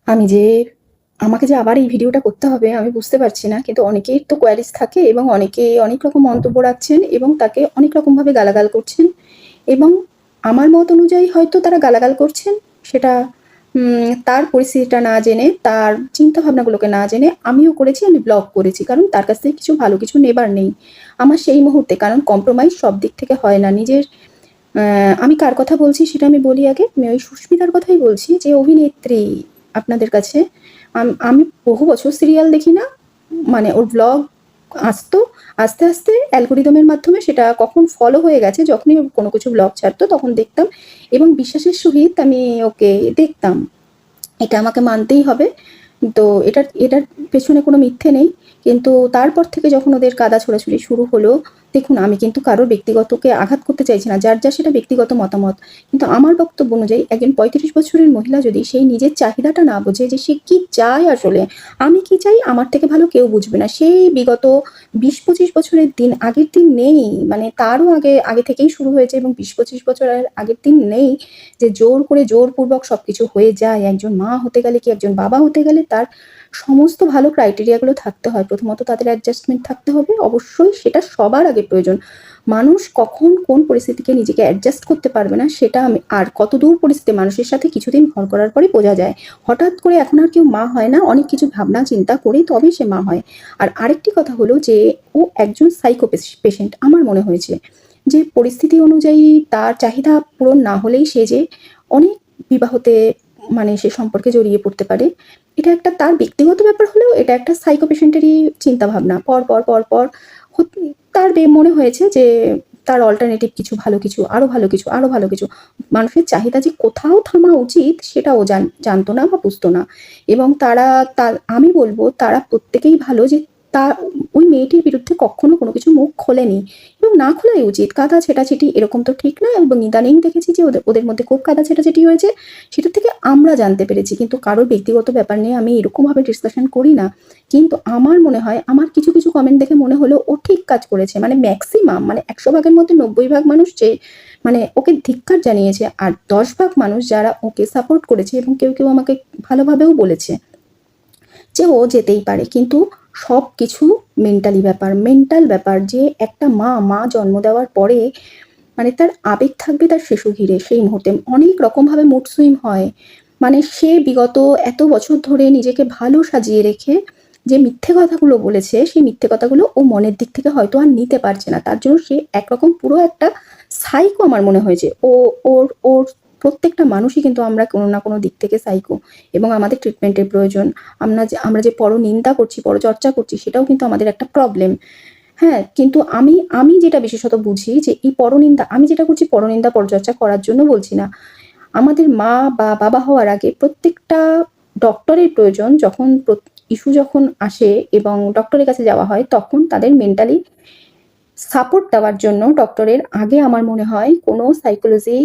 আমি যে আমাকে যে আবার এই ভিডিওটা করতে হবে আমি বুঝতে পারছি না। কিন্তু অনেকের তো কোয়ারিজ থাকে এবং অনেকে অনেক রকম মন্তব্য রাখছেন এবং তাকে অনেক রকমভাবে গালাগাল করছেন এবং আমার মত অনুযায়ী হয়তো তারা গালাগাল করছেন সেটা তার পরিস্থিতিটা না জেনে, তার চিন্তাভাবনাগুলোকে না জেনে আমিও করেছি, আমি ব্লক করেছি। কারণ তার কাছ থেকে কিছু ভালো কিছু নেবার নেই আমার সেই মুহূর্তে। কারণ কম্প্রোমাইজ সব দিক থেকে হয় না। নিজের আমি কার কথা বলছি সেটা আমি বলি আগে। আমি ওই সুস্মিতার কথাই বলছি, যে অভিনেত্রী আপনাদের কাছে। আমি বহু বছর সিরিয়াল দেখি না, মানে ওর ব্লগ আসতো, আস্তে আস্তে অ্যালগোরিদমের মাধ্যমে সেটা কখন ফলো হয়ে গেছে, যখনই ও কোনো কিছু ব্লগ ছাড়তো তখন দেখতাম এবং বিশ্বাসের সহিত আমি ওকে দেখতাম। এটা আমাকে মানতেই হবে। তো এটার পেছনে কোনো মিথ্যে নেই। কিন্তু তারপর থেকে যখন ওদের কাদা ছোড়াছুড়ি শুরু হলো, দেখুন আমি কিন্তু কারোর ব্যক্তিগতকে আঘাত করতে চাইছি না। যার সেটা ব্যক্তিগত মতামত। কিন্তু আমার বক্তব্য অনুযায়ী একজন ৩৫ বছরের মহিলা যদি সেই নিজের চাহিদাটা না বোঝে, যে সে কি চায় আসলে, আমি কি চাই আমার থেকে ভালো কেউ বুঝবে না। সেই বিগত ২০-২৫ বছরের দিন, আগের দিন নেই। মানে তারও আগে থেকেই শুরু হয়েছে এবং ২০-২৫ বছরের আগের দিন নেই, যে জোর করে জোরপূর্বক সবকিছু হয়ে যায়। একজন মা হতে গেলে কি একজন বাবা হতে গেলে তার সমস্ত ভালো ক্রাইটেরিয়াগুলো থাকতে হয়। প্রথমত তাদের অ্যাডজাস্টমেন্ট থাকতে হবে। অবশ্যই সেটা সবার আগে প্রয়োজন। মানুষ কখন কোন পরিস্থিতিকে নিজেকে অ্যাডজাস্ট করতে পারবে না সেটা আর কতদূর পরিস্থিতি মানুষের সাথে কিছুদিন ঘর করার পরই বোঝা যায়। হঠাৎ করে এখন আর কেউ মা হয় না। অনেক কিছু ভাবনা চিন্তা করেই তবেই সে মা হয়। আর আরেকটি কথা হলো যে ও একজন সাইকো পেশেন্ট আমার মনে হয়েছে। যে পরিস্থিতি অনুযায়ী তার চাহিদা পূরণ না হলেই সে যে অনেক বিবাহতে, মানে সে সম্পর্কে জড়িয়ে পড়তে পারে। এটা একটা তার ব্যক্তিগত ব্যাপার হলেও এটা একটা সাইকো পেশেন্টেরই চিন্তাভাবনা। পর তার মনে হয়েছে যে তার অল্টারনেটিভ কিছু, ভালো কিছু, আরো ভালো কিছু, আরো ভালো কিছু। মানুষের চাহিদা যে কোথাও থামা উচিত সেটা ও জানতো না বা বুঝতো না। এবং আমি বলবো তারা প্রত্যেকেই ভালো, যে তা ওই মেয়েটির বিরুদ্ধে কখনো কোনো কিছু মুখ খোলেনি এবং না খোলাই উচিত। কাদা ছেটাছেটি এরকম তো ঠিক না। এবং ইদানিং দেখেছি যে ওদের মধ্যে খুব কাদা ছেটাছেটি হয়েছে, সেটা থেকে আমরা জানতে পেরেছি। কিন্তু কারোর ব্যক্তিগত ব্যাপার নিয়ে আমি এরকমভাবে ডিসকাশন করি না। কিন্তু আমার মনে হয়, আমার কিছু কিছু কমেন্ট দেখে মনে হলো ও ঠিক কাজ করেছে। মানে ম্যাক্সিমাম, মানে ১০০ ভাগের মধ্যে ৯০ ভাগ মানুষ যে মানে ওকে ধিক্কার জানিয়েছে, আর ১০ ভাগ মানুষ যারা ওকে সাপোর্ট করেছে এবং কেউ কেউ আমাকে ভালোভাবেও বলেছে যে ও যেতেই পারে। কিন্তু সব কিছু মেন্টাল ব্যাপার। যে একটা মা জন্ম দেওয়ার পরে মানে তার আবেগ থাকবে তার শিশু ঘিরে। সেই মুহূর্তে অনেক রকমভাবে মুড সুইং হয়। মানে সে বিগত এত বছর ধরে নিজেকে ভালো সাজিয়ে রেখে যে মিথ্যে কথাগুলো বলেছে, সেই মিথ্যে কথাগুলো ও মনের দিক থেকে হয়তো আর নিতে পারছে না। তার জন্য সে একরকম পুরো একটা সাইকো আমার মনে হয়েছে। ওর ওর প্রত্যেকটা মানুষই কিন্তু আমরা কোনো না কোনো দিক থেকে সাইকো এবং আমাদের ট্রিটমেন্টের প্রয়োজন। আমরা যে পরনিন্দা করছি, পরচর্চা করছি, সেটাও কিন্তু আমাদের একটা প্রবলেম। হ্যাঁ, কিন্তু আমি যেটা বিশেষত বুঝি, যে এই পরনিন্দা আমি যেটা করছি পরনিন্দা পরচর্চা করার জন্য বলছি না। আমাদের মা বা বাবা হওয়ার আগে প্রত্যেকটা ডক্টরের প্রয়োজন। যখন ইস্যু যখন আসে এবং ডক্টরের কাছে যাওয়া হয়, তখন তাদের মেন্টালি সাপোর্ট দেওয়ার জন্য ডক্টরের আগে আমার মনে হয় কোনো সাইকোলজি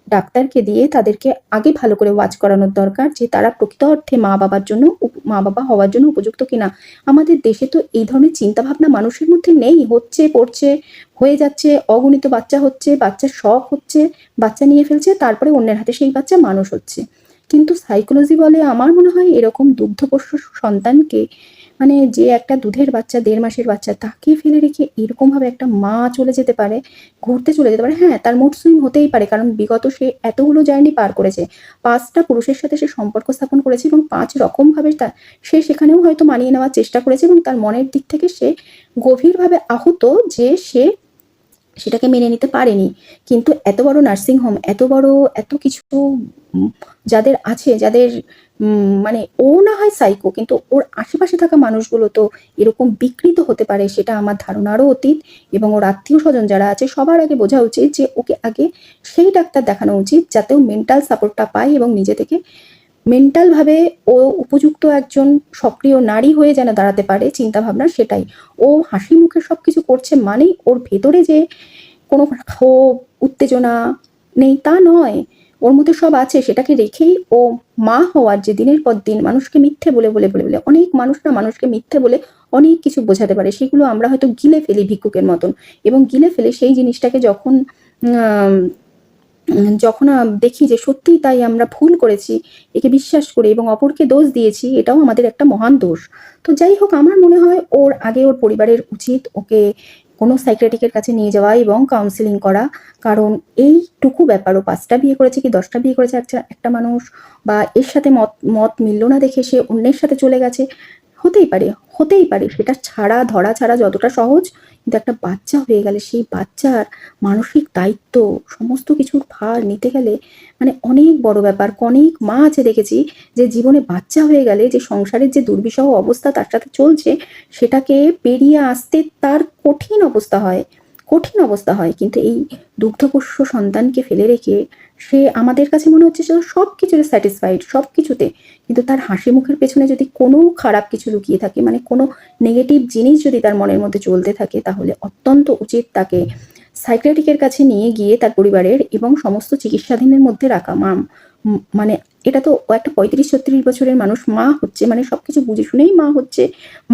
ডাক্তারকে দিয়ে তাদেরকে আগে ভালো করে ওয়াচ করানোর দরকার, যে তারা প্রকৃত অর্থে মা বাবা হওয়ার জন্য উপযুক্ত কিনা। আমাদের দেশে তো এই ধরনের চিন্তাভাবনা মানুষের মধ্যে নেই। হচ্ছে, পড়ছে, হয়ে যাচ্ছে, অগণিত বাচ্চা হচ্ছে, বাচ্চার শখ হচ্ছে, বাচ্চা নিয়ে ফেলছে, তারপরে অন্যের হাতে সেই বাচ্চা মানুষ হচ্ছে। কিন্তু সাইকোলজি বলে আমার মনে হয় এরকম দুগ্ধপোষ্য সন্তানকে, মানে যে একটা দুধের বাচ্চা, ১.৫ মাসের বাচ্চা, তাকে ফেলে রেখে এরকমভাবে একটা মা চলে যেতে পারে, ঘুরতে চলে যেতে পারে। হ্যাঁ, তার মুড সুইং হতেই পারে, কারণ বিগত সে এতগুলো জার্নি পার করেছে। ৫টা পুরুষের সাথে সে সম্পর্ক স্থাপন করেছে এবং ৫ রকমভাবে সে সেখানেও হয়তো মানিয়ে নেওয়ার চেষ্টা করেছে এবং তার মনের দিক থেকে সে গভীরভাবে আহত যে সে সেটাকে মেনে নিতে পারেনি। কিন্তু এত বড় নার্সিং হোম, এত কিছু উম যাদের আছে, যাদের মানে ও না হয় সাইকো, কিন্তু ওর আশেপাশে থাকা মানুষগুলো তো এরকম বিকৃত হতে পারে সেটা আমার ধারণারও অতীত। এবং ওর আত্মীয়স্বজন যারা আছে সবার আগে বোঝা উচিত যে ওকে আগে সেই ডাক্তার দেখানো উচিত যাতে ও মেন্টাল সাপোর্টটা পায় এবং নিজে থেকে মেন্টালভাবে ও উপযুক্ত একজন সক্রিয় নারী হয়ে যেন দাঁড়াতে পারে। চিন্তাভাবনা সেটাই। ও হাসি মুখে সবকিছু করছে মানেই ওর ভেতরে যে কোনো ক্ষোভ, উত্তেজনা নেই তা নয়। ওর মধ্যে সব আছে, সেটাকে রেখেই ও মা হওয়ার যে দিনের পর দিন মানুষকে মিথ্যে বলে অনেক মানুষ না মানুষকে মিথ্যে বলে অনেক কিছু বোঝাতে পারে। সেগুলো আমরা হয়তো গিলে ফেলি ভিক্ষুকের মতন এবং গিলে ফেলে সেই জিনিসটাকে যখন যখন দেখি যে সত্যিই তাই আমরা ভুল করেছি, একে বিশ্বাস করে এবং অপরকে দোষ দিয়েছি, এটাও আমাদের একটা মহান দোষ। তো যাই হোক, আমার মনে হয় ওর আগে ওর পরিবারের উচিত ওকে কোনো সাইকিয়াট্রিকের কাছে নিয়ে যাওয়া এবং কাউন্সেলিং করা। কারণ এইটুকু ব্যাপার, ও ৫টা বিয়ে করেছে কি ১০টা বিয়ে করেছে একটা মানুষ, বা এর সাথে মত মত মিলল না দেখে সে অন্যের সাথে চলে গেছে। হতেই পারে, হতেই পারে। সেটা ছাড়া, ধরা ছাড়া যতটা সহজ, কিন্তু একটা বাচ্চা হয়ে গেলে সেই বাচ্চার মানসিক দায়িত্ব, সমস্ত কিছুর ভার নিতে গেলে মানে অনেক বড় ব্যাপার। অনেক মা আছে দেখেছি যে জীবনে বাচ্চা হয়ে গেলে যে সংসারের যে দুর্বিষহ অবস্থা তার সাথে চলছে, সেটাকে পেরিয়ে আসতে তার কঠিন অবস্থা হয়, কঠিন অবস্থা হয়। কিন্তু এই দুগ্ধপোষ্য সন্তানকে ফেলে রেখে সে আমাদের কাছে মনে হচ্ছে সে সব কিছুতে স্যাটিসফাইড, সব কিছুতে। কিন্তু তার হাসি মুখের পেছনে যদি কোনো খারাপ কিছু লুকিয়ে থাকে, মানে কোনো নেগেটিভ জিনিস যদি তার মনের মধ্যে চলতে থাকে, তাহলে অত্যন্ত উচিত তাকে সাইকিয়াট্রিকের কাছে নিয়ে গিয়ে তার পরিবারের এবং সমস্ত চিকিৎসাধীনের মধ্যে রাখা। মানে এটা তো ও একটা ৩৫-৩৬ বছরের মানুষ, মা হচ্ছে, মানে সবকিছু বুঝে শুনেই মা হচ্ছে।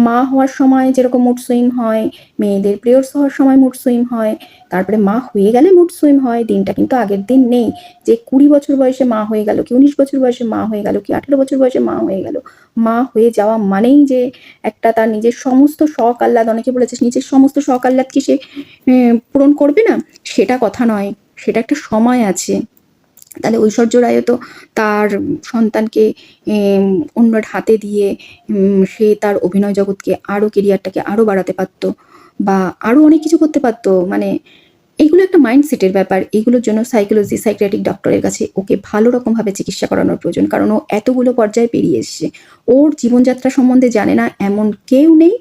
মা হওয়ার সময় যেরকম মুড সুইং হয়, মেয়েদের পিরিয়ডস হওয়ার সময় মুড সুইং হয়, তারপরে মা হয়ে গেলে মুড সুইং হয়। দিনটা কিন্তু আগের দিন নেই যে ২০ বছর বয়সে মা হয়ে গেল, কি ১৯ বছর বয়সে মা হয়ে গেল, কি ১৮ বছর বয়সে মা হয়ে গেল। মা হয়ে যাওয়া মানেই যে একটা তার নিজের সমস্ত শখ আহ্লাদ, অনেকে বলেছে নিজের সমস্ত শখ আহ্লাদ কি সে পূরণ করবে না, সেটা কথা নয়। সেটা একটা সময় আছে। তাহলে ঐশ্বর্য রায়ও তো তার সন্তানকে অন্যের হাতে দিয়ে সে তার অভিনয় জগৎকে আরও, কেরিয়ারটাকে আরও বাড়াতে পারতো, বা আরও অনেক কিছু করতে পারতো। মানে এগুলো একটা মাইন্ডসেটের ব্যাপার। এগুলোর জন্য সাইকিয়াট্রিক ডক্টরের কাছে ওকে ভালো রকমভাবে চিকিৎসা করানোর প্রয়োজন। কারণ ও এতগুলো পর্যায়ে পেরিয়ে এসছে। ওর জীবনযাত্রা সম্বন্ধে জানে না এমন কেউ নেই।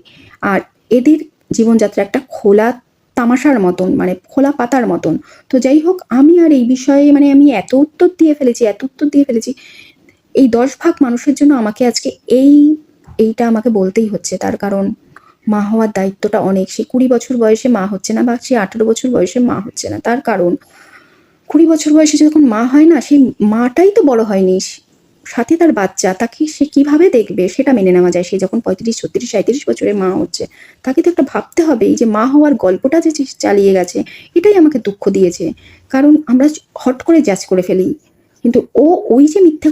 আর এদের জীবনযাত্রা একটা খোলা তামাশার মতন, মানে খোলা পাতার মতন। তো যাই হোক, আমি আর এই বিষয়ে মানে আমি এত উত্তর দিয়ে ফেলেছি। এই ১০ ভাগ মানুষের জন্য আমাকে আজকে এইটা আমাকে বলতেই হচ্ছে। তার কারণ মা হওয়ার দায়িত্বটা অনেক। সে ২০ বছর বয়সে মা হচ্ছে না, বা সে ১৮ বছর বয়সে মা হচ্ছে না। তার কারণ ২০ বছর বয়সে যখন মা হয় না, সেই মাটাই তো বড় হয়নি। সাথে তার বাচ্চা, তাকে সে কিভাবে দেখবে সেটা মেনে নেওয়া যায়। সে যখন ৩৫, ৩৬, ৩৭ বছরে মা হচ্ছে, তাকে তো একটা ভাবতে হবে এই যে মা হওয়ার গল্পটা যে চালিয়ে গেছে, এটাই আমাকে দুঃখ দিয়েছে। কারণ আমরা হট করে জাজ করে ফেলি। কিন্তু ও ওই যে মিথ্যে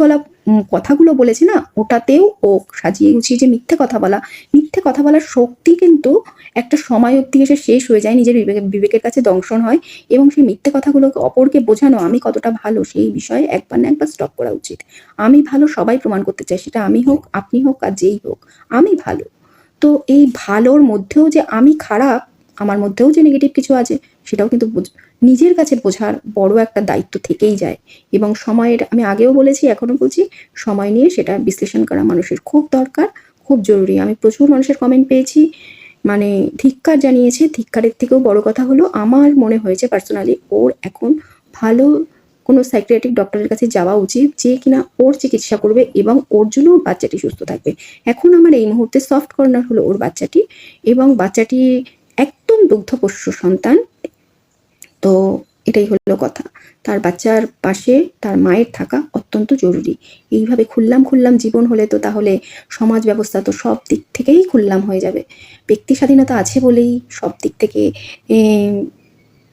কথাগুলো বলেছে না, ওটাতেও ও সাজিয়ে গুছিয়ে যে মিথ্যে কথা বলার শক্তি কিন্তু একটা সময় অবধি এসে শেষ হয়ে যায়, নিজের বিবেকের কাছে দংশন হয়। এবং সেই মিথ্যে কথাগুলোকে অপরকে বোঝানো আমি কতটা ভালো, সেই বিষয়ে একবার না একবার স্টপ করা উচিত। আমি ভালো সবাই প্রমাণ করতে চায়, সেটা আমি হোক, আপনি হোক, আর যেই হোক, আমি ভালো। তো এই ভালোর মধ্যেও যে আমি খারাপ, আমার মধ্যেও যে নেগেটিভ কিছু আছে, সেটাও কিন্তু নিজের কাছে বোঝার বড় একটা দায়িত্ব থেকেই যায়। এবং সময়ের, আমি আগেও বলেছি, এখনো বলছি, সময় নিয়ে সেটা বিশ্লেষণ করা মানুষের খুব দরকার, খুব জরুরি। আমি প্রচুর মানুষের কমেন্ট পেয়েছি, মানে ধিক্কার জানিয়েছে। ধিক্কারের থেকেও বড় কথা হলো, আমার মনে হয়েছে পার্সোনালি ওর এখন ভালো কোনো সাইকিয়াট্রিক ডক্টরের কাছে যাওয়া উচিত, যে কিনা ওর চিকিৎসা করবে এবং ওর জন্য ওর বাচ্চাটি সুস্থ থাকবে। এখন আমার এই মুহূর্তে সফট কর্নার হলো ওর বাচ্চাটি, এবং বাচ্চাটি একদম দুগ্ধপোষ্য সন্তান। তো এটাই হলো কথা। তার বাচ্চার পাশে তার মায়ের থাকা অত্যন্ত জরুরি। এইভাবে খুল্লাম জীবন হলে তো তাহলে সমাজ ব্যবস্থা তো সব দিক থেকেই খুল্লাম হয়ে যাবে। ব্যক্তি স্বাধীনতা আছে বলেই সব দিক থেকে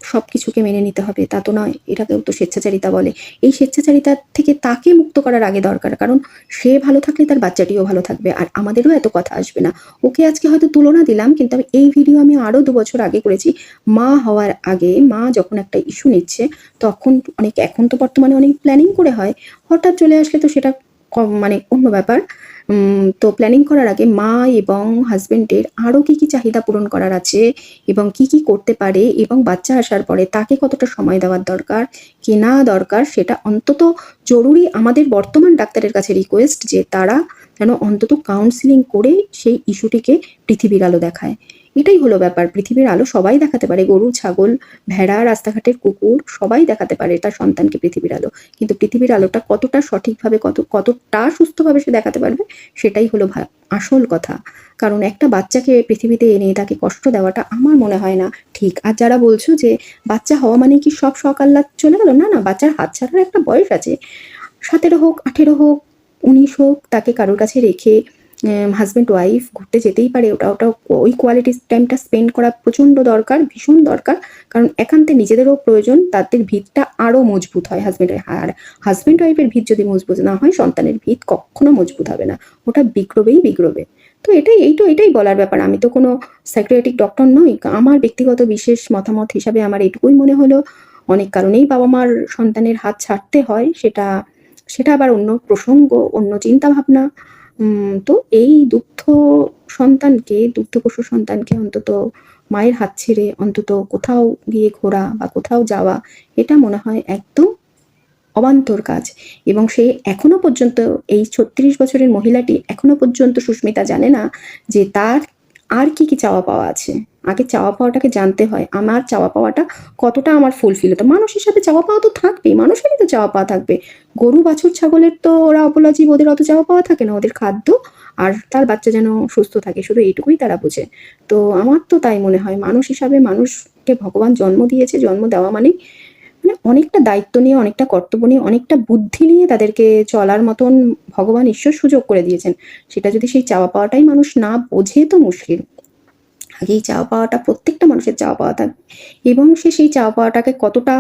সব কিছুকে মেনে নিতে হবে তা তো নয়। এটাকেও তো স্বেচ্ছাচারিতা বলে। এই স্বেচ্ছাচারিতা থেকে তাকে মুক্ত করার আগে দরকার, কারণ সে ভালো থাকলে তার বাচ্চাটিও ভালো থাকবে, আর আমাদেরও এত কথা আসবে না। ওকে আজকে হয়তো তুলনা দিলাম, কিন্তু এই ভিডিও আমি আরও ২ বছর আগে করেছি। মা হওয়ার আগে, মা যখন একটা ইস্যু নিচ্ছে, তখন এখন তো বর্তমানে অনেক প্ল্যানিং করে হয়। হঠাৎ চলে আসলে তো সেটা মানে অন্য ব্যাপার। তো প্ল্যানিং করার আগে মা এবং হাজবেন্ডের আরও কি চাহিদা পূরণ করার আছে, এবং কি করতে পারে, এবং বাচ্চা আসার পরে তাকে কতটা সময় দেওয়ার দরকার কি না দরকার, সেটা অন্তত জরুরি। আমাদের বর্তমান ডাক্তারের কাছে রিকোয়েস্ট যে তারা যেন অন্তত কাউন্সিলিং করে সেই ইস্যুটিকে পৃথিবীর আলো দেখায়। এটাই হলো ব্যাপার। পৃথিবীর আলো সবাই দেখাতে পারে, গরু, ছাগল, ভেড়া, রাস্তাঘাটের কুকুর, সবাই দেখাতে পারে তার সন্তানকে পৃথিবীর আলো। কিন্তু পৃথিবীর আলোটা কতটা সঠিকভাবে, কতটা সুস্থভাবে সে দেখাতে পারবে, সেটাই হলো আসল কথা। কারণ একটা বাচ্চাকে পৃথিবীতে এনে তাকে কষ্ট দেওয়াটা আমার মনে হয় না ঠিক। আর যারা বলছো যে বাচ্চা হওয়া মানে কি সব শখ আহ্লাদ চলে গেল, না, বাচ্চার হাত ছাড়ার একটা বয়স আছে। ১৭ হোক, ১৮ হোক, ১৯ হোক, তাকে কারোর কাছে রেখে হাজব্যান্ড ওয়াইফ ঘুরতে যেতেই পারে, ওটা ওই কোয়ালিটি টাইমটা স্পেন্ড করা প্রচণ্ড দরকার, ভীষণ দরকার। কারণ একান্তে নিজেদেরও প্রয়োজন, তাদের ভিতটা আরও মজবুত হয় হাজব্যান্ডের। আর হাজব্যান্ড ওয়াইফের ভিত যদি মজবুত না হয়, সন্তানের ভিত কখনো মজবুত হবে না, ওটা বিগড়বেই বিগড়বে। তো এটাই বলার ব্যাপার। আমি তো কোনো সাইকিয়াট্রিক ডক্টর নই। আমার ব্যক্তিগত বিশেষ মতামত হিসাবে আমার এটুকুই মনে হলো, অনেক কারণেই বাবা মার সন্তানের হাত ছাড়তে হয়, সেটা আবার অন্য প্রসঙ্গ, অন্য চিন্তাভাবনা। তো এই দুগ্ধপোষ্য সন্তানকে অন্তত মায়ের হাত ছেড়ে অন্তত কোথাও গিয়ে ঘোরা বা কোথাও যাওয়া, এটা মনে হয় একদম অবান্তর কাজ। এবং সে এখনো পর্যন্ত, এই ৩৬ বছরের মহিলাটি এখনো পর্যন্ত সুস্মিতা জানে না যে তার আর কি চাওয়া পাওয়া আছে। আগে চাওয়া পাওয়াটাকে জানতে হয়, আমার চাওয়া পাওয়াটা কতটা আমার ফুলফিল হতো। মানুষ হিসাবে চাওয়া পাওয়া তো থাকবেই, মানুষেরই তো চাওয়া পাওয়া থাকবে। গরু বাছুর ছাগলের তো ওরা অবলা জীব, ওদের অত চাওয়া পাওয়া থাকে না, ওদের খাদ্য আর তার বাচ্চা যেন সুস্থ থাকে, শুধু এইটুকুই তারা বোঝে। তো আমার তো তাই মনে হয়, মানুষ হিসাবে মানুষকে ভগবান জন্ম দিয়েছে, জন্ম দেওয়া মানে অনেকটা দায়িত্ব নিয়ে, অনেকটা কর্তব্য নিয়ে, অনেকটা বুদ্ধি নিয়ে তাদেরকে চলার মতন ভগবান ঈশ্বর সুযোগ করে দিয়েছেন। সেটা যদি সেই চাওয়া পাওয়াটাই মানুষ না বোঝে তো মুশকিল। আগেই চাওয়া পাওয়াটা, প্রত্যেকটা মানুষের চাওয়া পাওয়া থাকবে, এবং সে সেই চাওয়া পাওয়াটাকে কতটা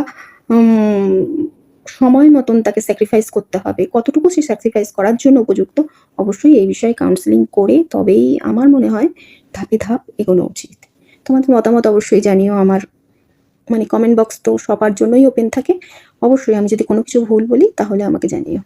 সময় মতন তাকে স্যাক্রিফাইস করতে হবে, কতটুকু সে স্যাক্রিফাইস করার জন্য উপযুক্ত, অবশ্যই এই বিষয়ে কাউন্সেলিং করে তবেই আমার মনে হয় ধাপে ধাপ এগোনো উচিত। তোমাদের মতামত অবশ্যই জানিও। আমার কমেন্ট বক্স তো সবার জন্যই ওপেন থাকে। অবশ্যই আমি যদি কোনো কিছু ভুল বলি তাহলে আমাকে জানিও।